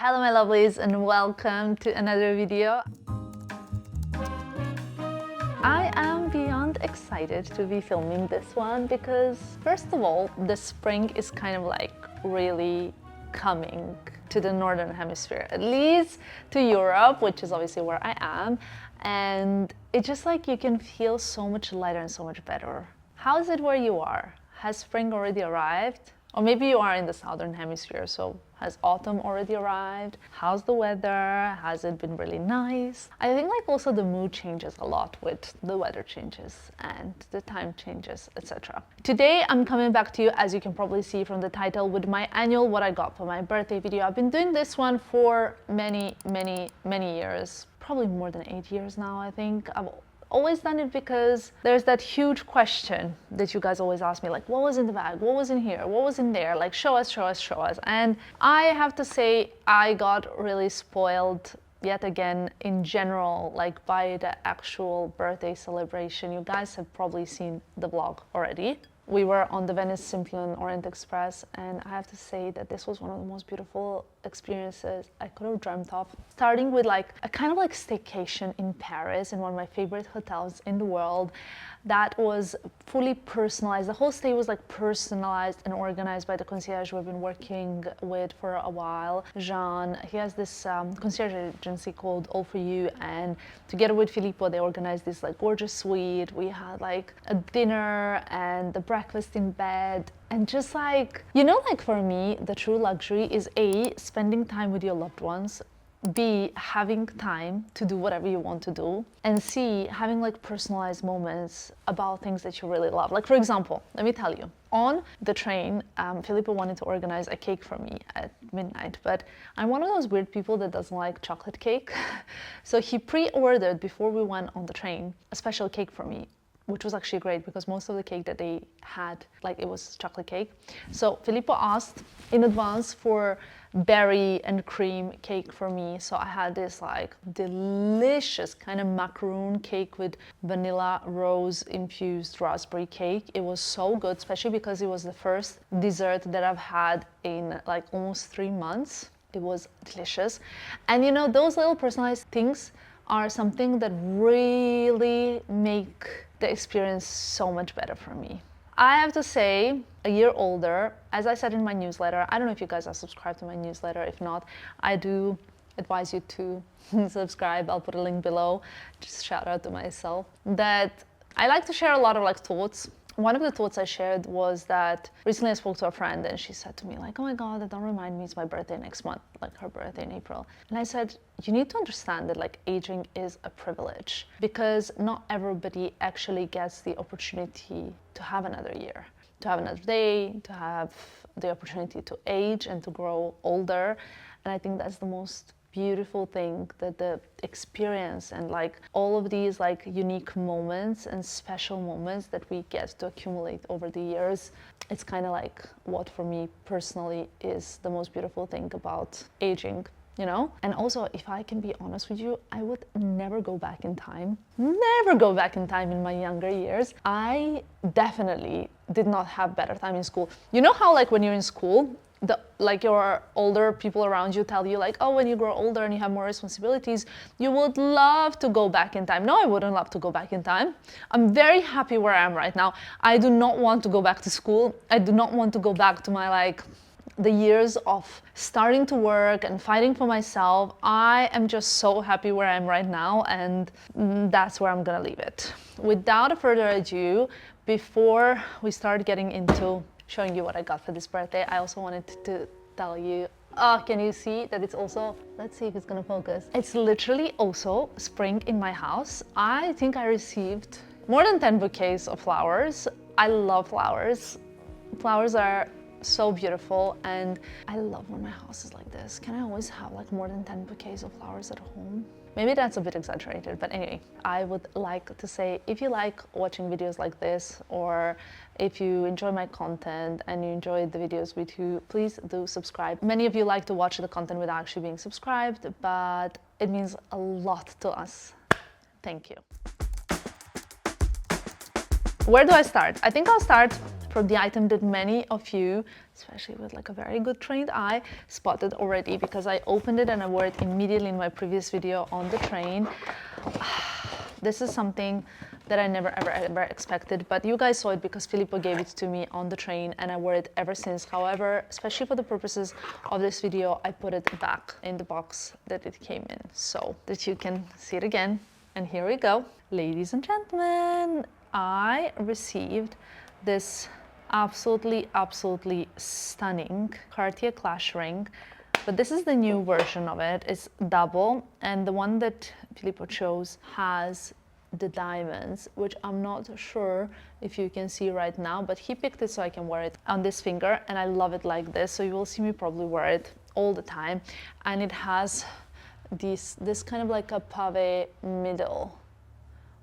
Hello my lovelies and welcome to another video. I am beyond excited to be filming this one because first of all, the spring is kind of like really coming to the northern hemisphere, at least to Europe, which is obviously where I am, and it's just like you can feel so much lighter and so much better. How is it where you are? Has spring already arrived? Or maybe you are in the southern hemisphere, so has autumn already arrived? How's the weather? Has it been really nice? I think like also the mood changes a lot with the weather changes and the time changes, etc. Today I'm coming back to you, as you can probably see from the title, with my annual what I got for my birthday video. I've been doing this one for many years, probably more than 8 years now. I think I've always done it because there's that huge question that you guys always ask me, like, what was in the bag, what was in here, what was in there, like show us. And I have to say I got really spoiled yet again in general, like by the actual birthday celebration. You guys have probably seen the vlog already. We were on the Venice Simplon-Orient-Express, and I have to say that this was one of the most beautiful experiences I could have dreamt of. Starting with like a kind of like staycation in Paris, in one of my favorite hotels in the world, that was fully personalized. The whole stay was like personalized and organized by the concierge we've been working with for a while. Jean, he has this concierge agency called All For You, and together with Filippo, they organized this like gorgeous suite. We had like a dinner and the breakfast in bed. And just like, you know, like for me, the true luxury is A, spending time with your loved ones, B, having time to do whatever you want to do, and C, having like personalized moments about things that you really love. Like for example, let me tell you, on the train, Filippo wanted to organize a cake for me at midnight, but I'm one of those weird people that doesn't like chocolate cake. So he pre-ordered, before we went on the train, a special cake for me, which was actually great because most of the cake that they had, like, it was chocolate cake. So Filippo asked in advance for berry and cream cake for me. So I had this like delicious kind of macaroon cake with vanilla rose infused raspberry cake. It was so good, especially because it was the first dessert that I've had in like almost 3 months. It was delicious. And you know, those little personalized things are something that really make the experience so much better for me. I have to say, a year older, as I said in my newsletter, I don't know if you guys are subscribed to my newsletter. If not, I do advise you to subscribe. I'll put a link below. Just shout out to myself. That I like to share a lot of like thoughts. One of the thoughts I shared was that recently I spoke to a friend and she said to me like, oh my God, don't remind me, it's my birthday next month, like her birthday in April. And I said, you need to understand that like aging is a privilege because not everybody actually gets the opportunity to have another year, to have another day, to have the opportunity to age and to grow older. And I think that's the most beautiful thing, that the experience and like all of these like unique moments and special moments that we get to accumulate over the years, it's kind of like what for me personally is the most beautiful thing about aging, you know? And also, if I can be honest with you, I would never go back in time. Never go back in time in my younger years. I definitely did not have better time in school. You know how like when you're in school, like your older people around you tell you like, oh, when you grow older and you have more responsibilities, you would love to go back in time. No, I wouldn't love to go back in time. I'm very happy where I am right now. I do not want to go back to school. I do not want to go back to my like the years of starting to work and fighting for myself. I am just so happy where I am right now, and that's where I'm gonna leave it. Without further ado, before we start getting into showing you what I got for this birthday, I also wanted to tell you, can you see that it's also, let's see if it's gonna focus. It's literally also spring in my house. I think I received more than 10 bouquets of flowers. I love flowers. Flowers are so beautiful, and I love when my house is like this. Can I always have like more than 10 bouquets of flowers at home? Maybe that's a bit exaggerated, but anyway, I would like to say, if you like watching videos like this, or if you enjoy my content and you enjoy the videos we do, please do subscribe. Many of you like to watch the content without actually being subscribed, but it means a lot to us. Thank you. Where do I start? I think I'll start from the item that many of you, especially with like a very good trained eye, spotted already, because I opened it and I wore it immediately in my previous video on the train. This is something that I never ever expected, but you guys saw it because Filippo gave it to me on the train and I wore it ever since. However, especially for the purposes of this video, I put it back in the box that it came in so that you can see it again. And here we go. Ladies and gentlemen, I received this absolutely stunning Cartier Clash ring, but this is the new version of it. It's double, and the one that Filippo chose has the diamonds, which I'm not sure if you can see right now, but he picked it so I can wear it on this finger, and I love it like this, so you will see me probably wear it all the time. And it has this kind of like a pave middle,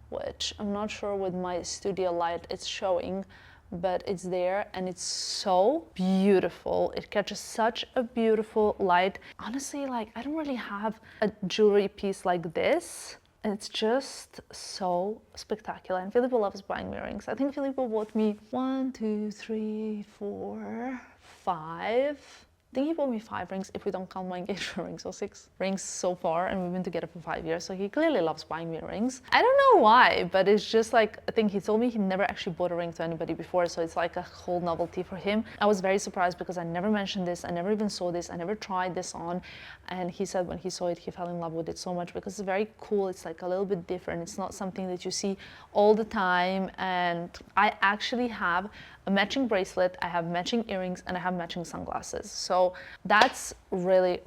which I'm not sure with my studio light it's showing, but it's there and it's so beautiful. It catches such a beautiful light. Honestly, like, I don't really have a jewelry piece like this. It's just so spectacular, and Filippo loves buying me rings. I think Filippo bought me 1, 2, 3, 4, 5. I think he bought me 5 rings if we don't count my engagement rings, so 6 rings so far, and we've been together for 5 years, so he clearly loves buying me rings. I don't know why, but it's just like, I think he told me he never actually bought a ring to anybody before, so it's like a whole novelty for him. I was very surprised because I never mentioned this, I never even saw this, I never tried this on, and he said when he saw it he fell in love with it so much because it's very cool. It's like a little bit different. It's not something that you see all the time, and I actually have a matching bracelet, I have matching earrings, and I have matching sunglasses. So that's really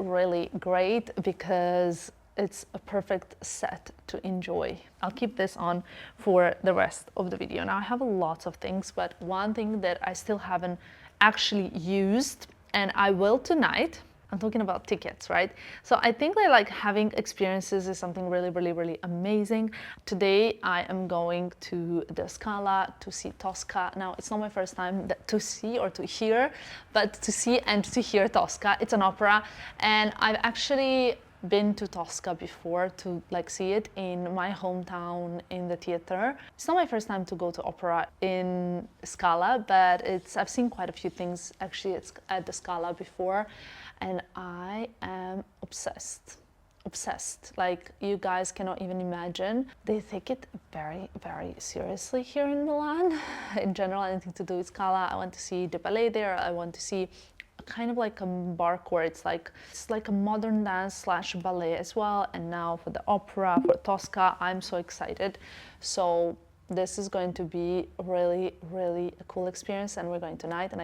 great because it's a perfect set to enjoy. I'll keep this on for the rest of the video. Now I have lots of things, but one thing that I still haven't actually used, and I will tonight, I'm talking about tickets, right? So I think that like having experiences is something really amazing. Today I am going to the Scala to see Tosca. Now it's not my first time to see or to hear, but to see and to hear Tosca. It's an opera, and I've actually been to Tosca before to like see it in my hometown in the theater. It's not my first time to go to opera in Scala, but I've seen quite a few things actually at the Scala before, and I am obsessed. Like, you guys cannot even imagine. They take it very seriously here in Milan. In general, anything to do with Scala. I want to see the ballet there. I want to see kind of like a bark where it's like a modern dance slash ballet as well. And now for the opera, for Tosca, I'm so excited. So this is going to be really a cool experience, and we're going tonight, and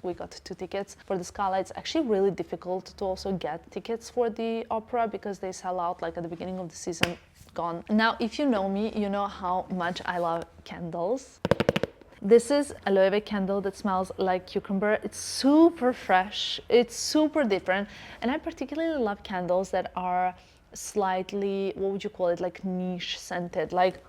we got 2 tickets. For the Scala, it's actually really difficult to also get tickets for the opera because they sell out like at the beginning of the season, gone. Now, if you know me, you know how much I love candles. This is a Loewe candle that smells like cucumber. It's super fresh, it's super different, and I particularly love candles that are slightly, what would you call it, like niche scented, like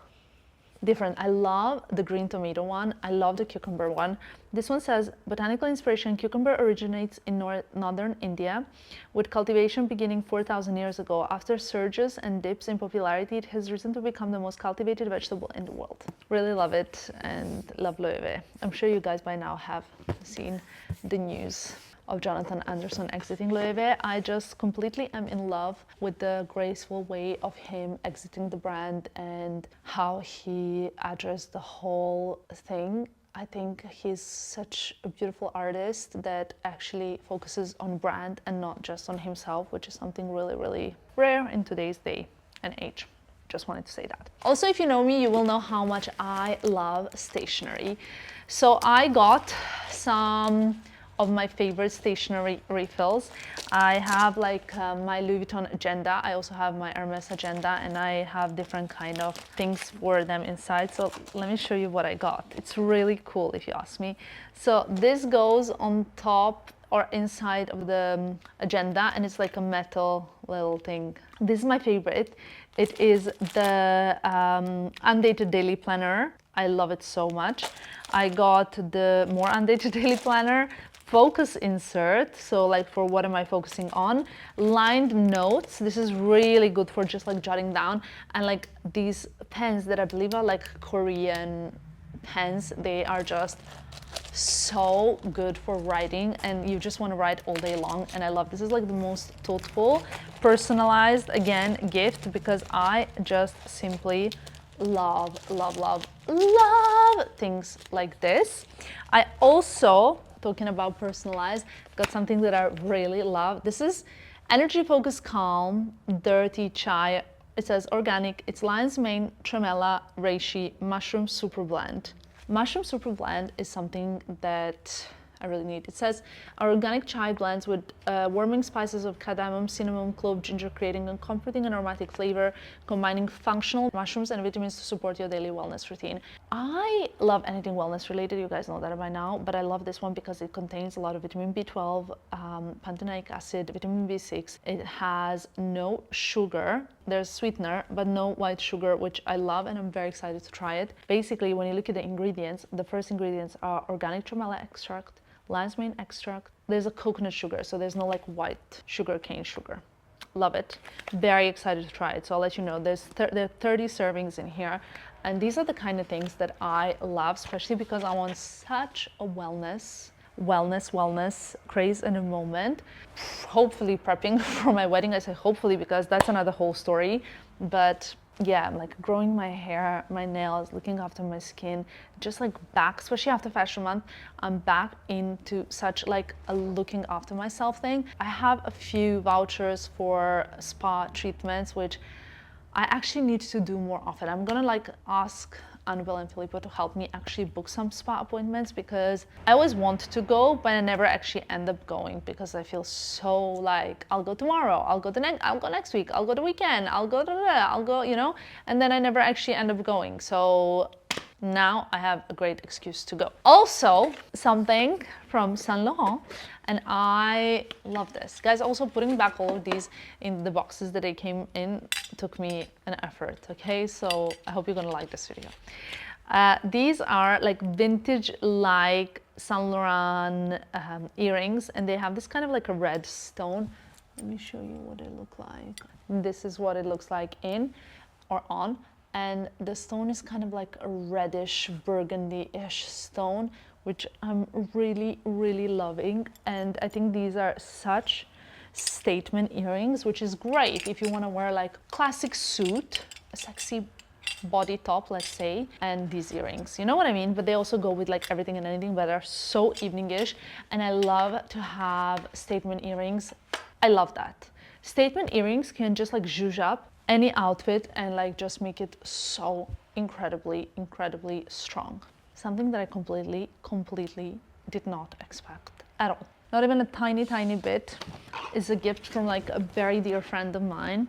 different. I love the green tomato one. I love the cucumber one. This one says, botanical inspiration, cucumber originates in northern India, with cultivation beginning 4,000 years ago. After surges and dips in popularity, it has risen to become the most cultivated vegetable in the world. Really love it and love Loewe. I'm sure you guys by now have seen the news of Jonathan Anderson exiting Loewe. I just completely am in love with the graceful way of him exiting the brand and how he addressed the whole thing. I think he's such a beautiful artist that actually focuses on brand and not just on himself, which is something really rare in today's day and age. Just wanted to say that. Also, if you know me, you will know how much I love stationery. So I got some of my favorite stationery refills. I have like my Louis Vuitton agenda. I also have my Hermès agenda, and I have different kind of things for them inside. So let me show you what I got. It's really cool if you ask me. So this goes on top or inside of the agenda, and it's like a metal little thing. This is my favorite. It is the Undated Daily Planner. I love it so much. I got the more Undated Daily Planner focus insert, so like for what am I focusing on, lined notes. This is really good for just like jotting down, and like these pens that I believe are like Korean pens. They are just so good for writing, and you just want to write all day long. And I love this. Is like the most thoughtful, personalized, again, gift, because I just simply love things like this. I also, talking about personalized, got something that I really love. This is Energy Focus Calm Dirty Chai. It says organic. It's lion's mane, tremella, reishi, mushroom super blend. Mushroom super blend is something that I really need. It says our organic chai blends with warming spices of cardamom, cinnamon, clove, ginger, creating a comforting and aromatic flavor, combining functional mushrooms and vitamins to support your daily wellness routine. I love anything wellness related, you guys know that by now, but I love this one because it contains a lot of vitamin B12, pantothenic acid, vitamin B6. It has no sugar. There's sweetener, but no white sugar, which I love, and I'm very excited to try it. Basically, when you look at the ingredients, the first ingredients are organic tremella extract, lion's mane extract. There's a coconut sugar, so there's no like white sugar, cane sugar. Love it. Very excited to try it. So I'll let you know. There are 30 servings in here, and these are the kind of things that I love, especially because I'm on such a wellness craze in a moment. Hopefully prepping for my wedding. I say hopefully because that's another whole story, but yeah, I'm like growing my hair, my nails, looking after my skin, just like back, especially after fashion month, I'm back into such like a looking after myself thing. I have a few vouchers for spa treatments, which I actually need to do more often. I'm gonna like ask Annabelle and Filippo to help me actually book some spa appointments, because I always want to go, but I never actually end up going because I feel so like I'll go tomorrow, I'll go next week, I'll go the weekend, I'll go, you know, and then I never actually end up going. So now I have a great excuse to go. Also, something from Saint Laurent, and I love this. Guys, also putting back all of these in the boxes that they came in took me an effort, okay? So I hope you're gonna like this video. These are like vintage like Saint Laurent earrings, and they have this kind of like a red stone. Let me show you what they look like. This is what it looks like in or on. And the stone is kind of like a reddish burgundy-ish stone, which I'm really loving. And I think these are such statement earrings, which is great if you want to wear like classic suit, a sexy body top, let's say, and these earrings, you know what I mean? But they also go with like everything and anything, but they're so evening-ish, and I love to have statement earrings. I love that. Statement earrings can just like zhuzh up any outfit and like just make it so incredibly strong. Something that I completely did not expect at all. Not even a tiny bit. Is a gift from like a very dear friend of mine.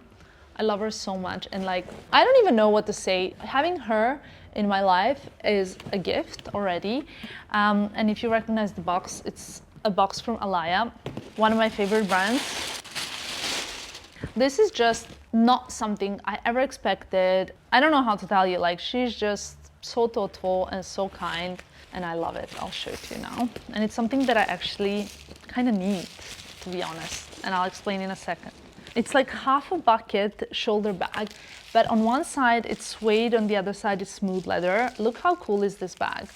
I love her so much, and like I don't even know what to say. Having her in my life is a gift already. And if you recognize the box, it's a box from Alaïa, one of my favorite brands. This is just not something I ever expected. I don't know how to tell you, like she's just so thoughtful and so kind, and I love it. I'll show it to you now. And it's something that I actually kind of need, to be honest, and I'll explain in a second. It's like half a bucket shoulder bag, but on one side it's suede, on the other side it's smooth leather. Look how cool is this bag.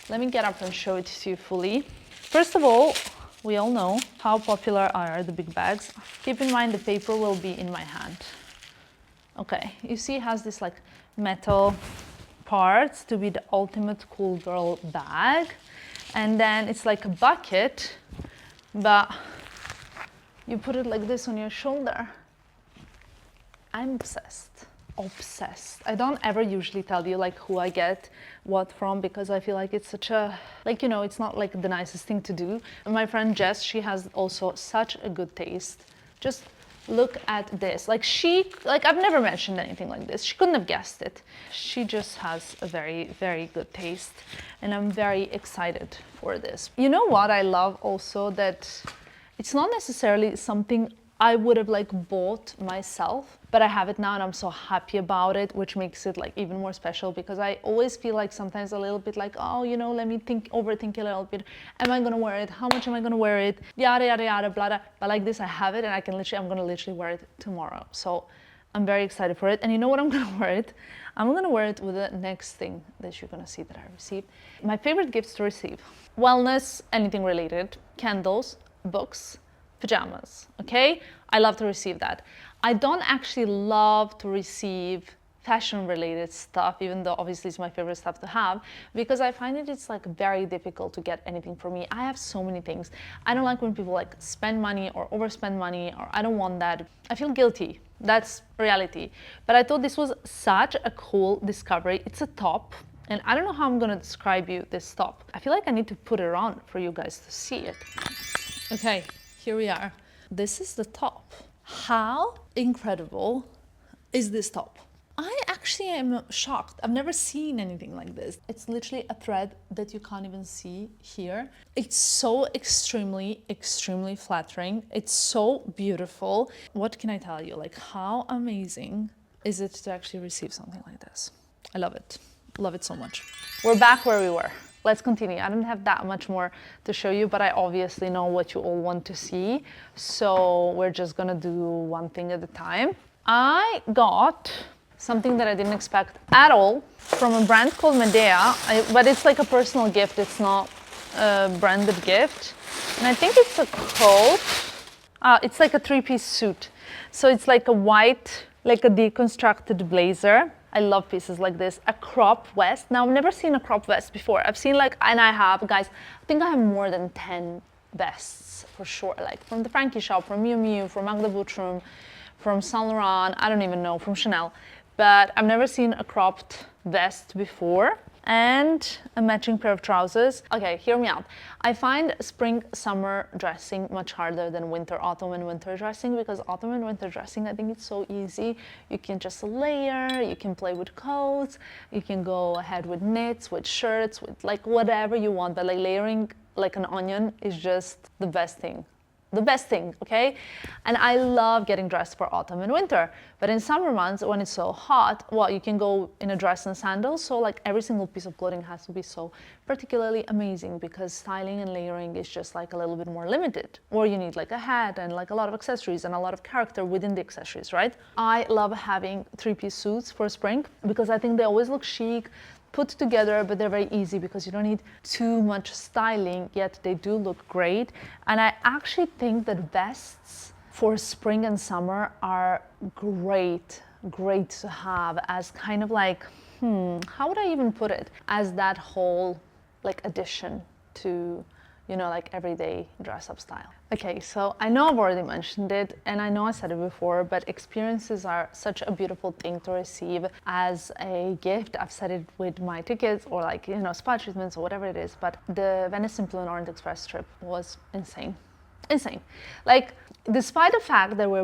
Let me get up and show it to you fully. First of all, we all know how popular are the big bags. Keep in mind the paper will be in my hand. Okay, you see it has this like metal parts to be the ultimate cool girl bag. And then it's like a bucket, but you put it like this on your shoulder. I'm obsessed. I don't ever usually tell you like who I get what from, because I feel like it's such a, like, you know, it's not like the nicest thing to do. And my friend Jess, she has also such a good taste. Just look at this. Like I've never mentioned anything like this. She couldn't have guessed it. She just has a very good taste, and I'm very excited for this. You know what I love also, that it's not necessarily something I would have like bought myself, but I have it now and I'm so happy about it, which makes it like even more special, because I always feel like sometimes a little bit like, oh, you know, let me overthink a little bit. Am I gonna wear it? How much am I gonna wear it? Yada, yada, yada, blah, blah. But like this, I have it and I'm gonna literally wear it tomorrow. So I'm very excited for it. And you know what I'm gonna wear it? I'm gonna wear it with the next thing that you're gonna see that I received. My favorite gifts to receive. wellness, anything related, candles, books, pajamas, okay? I love to receive that. I don't actually love to receive fashion related stuff, even though obviously it's my favorite stuff to have, because I find it's like very difficult to get anything for me. I have so many things. I don't like when people like spend money or overspend money, or I don't want that. I feel guilty. That's reality. But I thought this was such a cool discovery. It's a top, and I don't know how I'm gonna describe you this top. I feel like I need to put it on for you guys to see it. Okay, here we are. This is the top. How incredible is this top? I actually am shocked. I've never seen anything like this. It's literally a thread that you can't even see here. It's so extremely, extremely flattering. It's so beautiful. What can I tell you? Like, how amazing is it to actually receive something like this? I love it. Love it so much. We're back where we were. Let's continue. I don't have that much more to show you, but I obviously know what you all want to see. So we're just gonna do one thing at a time. I got something that I didn't expect at all from a brand called Medea, but it's like a personal gift. It's not a branded gift. And I think it's a coat. It's like a three-piece suit. So it's like a white, like a deconstructed blazer. I love pieces like this. A crop vest. Now, I've never seen a crop vest before. I've seen like, and I have, guys, I think I have more than 10 vests for sure. Like from the Frankie shop, from Miu Miu, from Magda Buttram, from Saint Laurent, I don't even know, from Chanel. But I've never seen a cropped vest before, and a matching pair of trousers. Okay, hear me out. I find spring summer dressing much harder than winter, autumn and winter dressing, because autumn and winter dressing, I think it's so easy. You can just layer, you can play with coats, you can go ahead with knits, with shirts, with like whatever you want, but like layering like an onion is just the best thing. The best thing, okay? And I love getting dressed for autumn and winter. But in summer months, when it's so hot, well, you can go in a dress and sandals. So like every single piece of clothing has to be so particularly amazing, because styling and layering is just like a little bit more limited. Or you need like a hat and like a lot of accessories and a lot of character within the accessories, right? I love having three-piece suits for spring because I think they always look chic, put together, but they're very easy because you don't need too much styling, yet they do look great. And I actually think that vests for spring and summer are great to have as kind of like, how would I even put it? As that whole like addition to, you know, like everyday dress up style. Okay, so I know I've already mentioned it, and I know I said it before, but experiences are such a beautiful thing to receive as a gift. I've said it with my tickets or like, you know, spa treatments or whatever it is, but the Venice Simplon-Orient-Express trip was insane. Insane. Like, despite the fact that we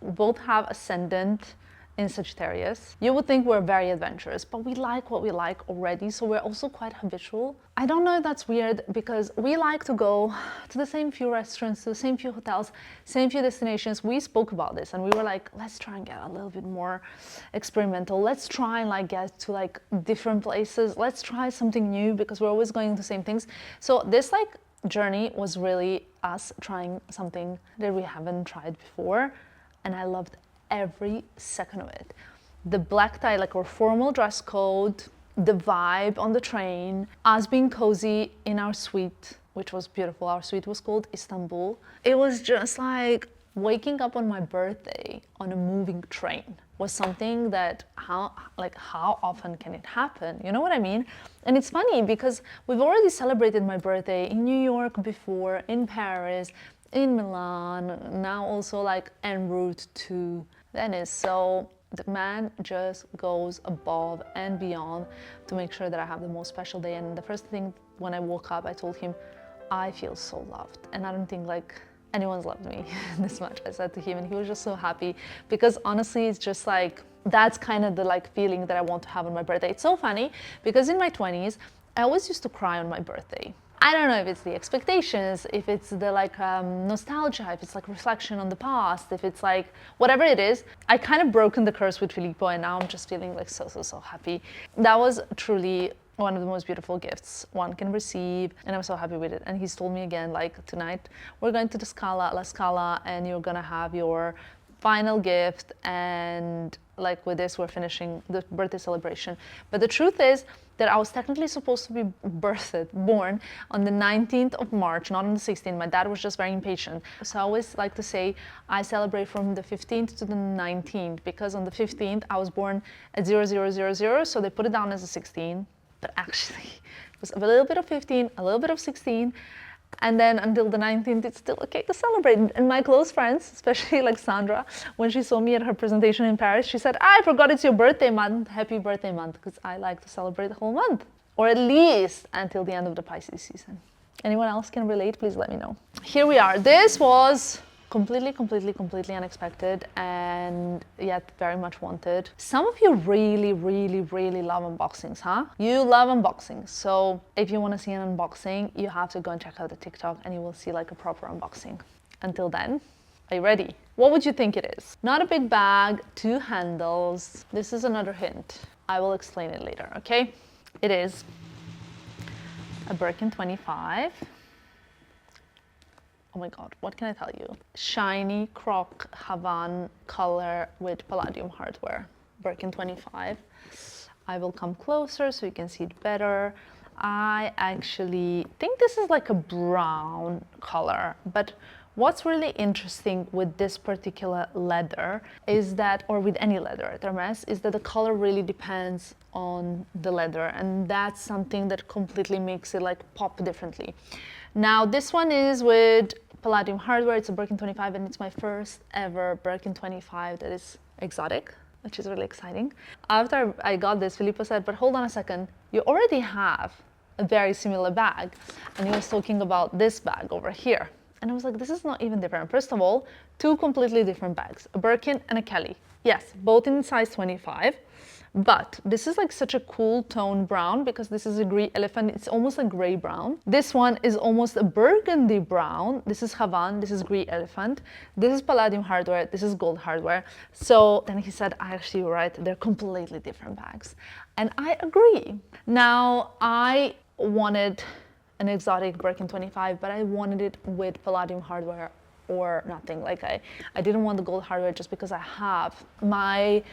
both have ascendant in Sagittarius, you would think we're very adventurous, but we like what we like already, so we're also quite habitual. I don't know if that's weird, because we like to go to the same few restaurants, to the same few hotels, same few destinations. We spoke about this and we were like, let's try and get a little bit more experimental. Let's try and like get to like different places. Let's try something new, because we're always going to the same things. So this like journey was really us trying something that we haven't tried before, and I loved every second of it. The black tie, like our formal dress code, the vibe on the train, us being cozy in our suite, which was beautiful. Our suite was called Istanbul. It was just like waking up on my birthday on a moving train was something that how often can it happen? You know what I mean? And it's funny because we've already celebrated my birthday in New York before, in Paris, in Milan, now also like en route to Venice. So the man just goes above and beyond to make sure that I have the most special day. And the first thing when I woke up, I told him, I feel so loved. And I don't think like anyone's loved me this much, I said to him, and he was just so happy, because honestly, it's just like, that's kind of the like feeling that I want to have on my birthday. It's so funny because in my 20s, I always used to cry on my birthday. I don't know if it's the expectations, if it's the like nostalgia, if it's like reflection on the past, if it's like whatever it is. I kind of broken the curse with Filippo, and now I'm just feeling like so happy. That was truly one of the most beautiful gifts one can receive, and I'm so happy with it. And he's told me again, like, tonight we're going to the La Scala, and you're gonna have your final gift, and like with this we're finishing the birthday celebration. But the truth is that I was technically supposed to be born on the 19th of March, not on the 16th. My dad was just very impatient. So I always like to say I celebrate from the 15th to the 19th, because on the 15th I was born at 0000, so they put it down as a 16, but actually it was a little bit of 15, a little bit of 16, and then until the 19th, it's still okay to celebrate. And my close friends, especially like Sandra, when she saw me at her presentation in Paris, she said, I forgot it's your birthday month. Happy birthday month, because I like to celebrate the whole month, or at least until the end of the Pisces season. Anyone else can relate? Please let me know. Here we are. This was completely unexpected, and yet very much wanted. Some of you really love unboxings, huh? You love unboxings. So if you want to see an unboxing, you have to go and check out the TikTok and you will see like a proper unboxing. Until then, are you ready? What would you think it is? Not a big bag, 2 handles. This is another hint. I will explain it later, okay? It is a Birkin 25. Oh my God, what can I tell you? Shiny croc Havana color with palladium hardware. Birkin 25. I will come closer so you can see it better. I actually think this is like a brown color, but what's really interesting with this particular leather is that, or with any leather at Hermès, is that the color really depends on the leather, and that's something that completely makes it like pop differently. Now this one is with palladium hardware. It's a Birkin 25, and it's my first ever Birkin 25 that is exotic, which is really exciting. After I got this, Filippo said, but hold on a second, you already have a very similar bag. And he was talking about this bag over here. And I was like, this is not even different. First of all, 2 completely different bags, a Birkin and a Kelly. Yes, both in size 25. But this is like such a cool tone brown, because this is a grey elephant. It's almost a gray brown. This one is almost a burgundy brown. This is Havana. This is grey elephant. This is palladium hardware. This is gold hardware. So then he said, actually, you're right. They're completely different bags. And I agree. Now, I wanted an exotic Birkin 25, but I wanted it with palladium hardware or nothing. Like I didn't want the gold hardware just because I have my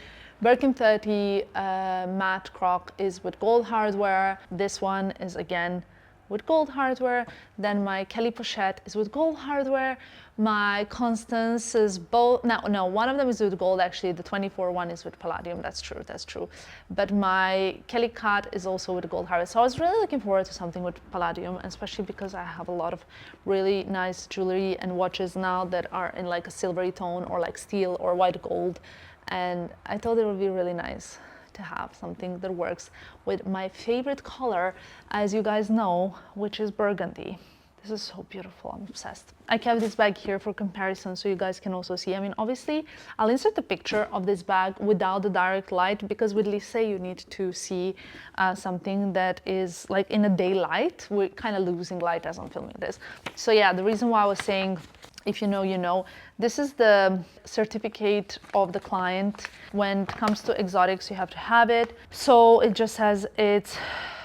Birkin 30 matte croc is with gold hardware. This one is again with gold hardware. Then my Kelly pochette is with gold hardware. My Constance is both, no, one of them is with gold actually. The 24 one is with palladium, that's true. But my Kelly cut is also with gold hardware. So I was really looking forward to something with palladium, especially because I have a lot of really nice jewelry and watches now that are in like a silvery tone or like steel or white gold. And I thought it would be really nice to have something that works with my favorite color, as you guys know, which is burgundy. This is so beautiful, I'm obsessed. I kept this bag here for comparison so you guys can also see. I mean, obviously, I'll insert the picture of this bag without the direct light, because with Lycée you need to see something that is like in a daylight. We're kind of losing light as I'm filming this. So yeah, the reason why I was saying, if you know, you know. This is the certificate of the client. When it comes to exotics, you have to have it. So it just says it's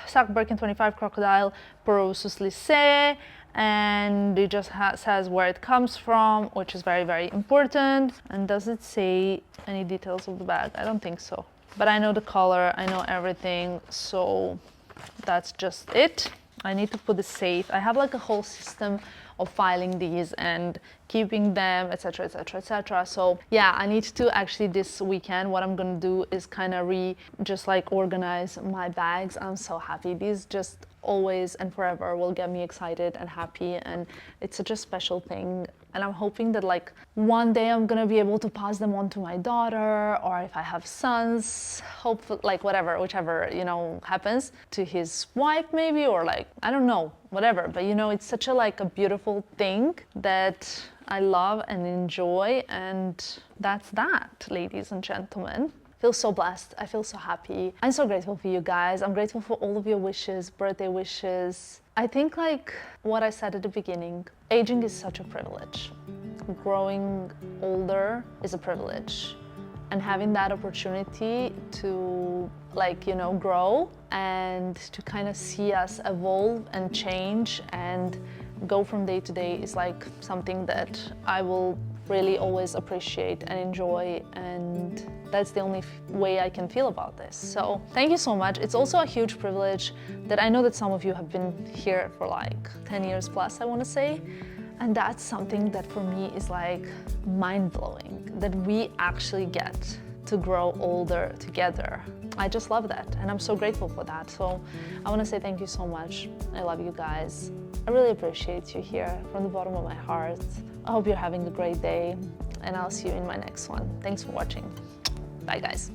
Sac Birkin 25 Crocodile Porosus Lycée, and it just says where it comes from, which is very important. And does it say any details of the bag? I don't think so. But I know the color, I know everything, so that's just it. I need to put the safe. I have like a whole system of filing these and keeping them, etc. So yeah, I need to actually this weekend, what I'm gonna do is kind of just like organize my bags. I'm so happy. These just always and forever will get me excited and happy, and it's such a special thing. And I'm hoping that like one day I'm gonna be able to pass them on to my daughter, or if I have sons, hopefully, like whichever, you know, happens, to his wife maybe, or like, I don't know, whatever. But you know, it's such a like a beautiful thing that I love and enjoy, and that's that, ladies and gentlemen. I feel so blessed. I feel so happy. I'm so grateful for you guys. I'm grateful for all of your wishes, birthday wishes. I think like what I said at the beginning, aging is such a privilege. Growing older is a privilege. And having that opportunity to like, you know, grow and to kind of see us evolve and change and go from day to day is like something that I will really always appreciate and enjoy, and that's the only way I can feel about this. So thank you so much. It's also a huge privilege that I know that some of you have been here for like 10 years plus, I want to say. And that's something that for me is like mind-blowing, that we actually get to grow older together. I just love that, and I'm so grateful for that. So I want to say thank you so much. I love you guys. I really appreciate you here from the bottom of my heart. I hope you're having a great day, and I'll see you in my next one. Thanks for watching. Bye, guys.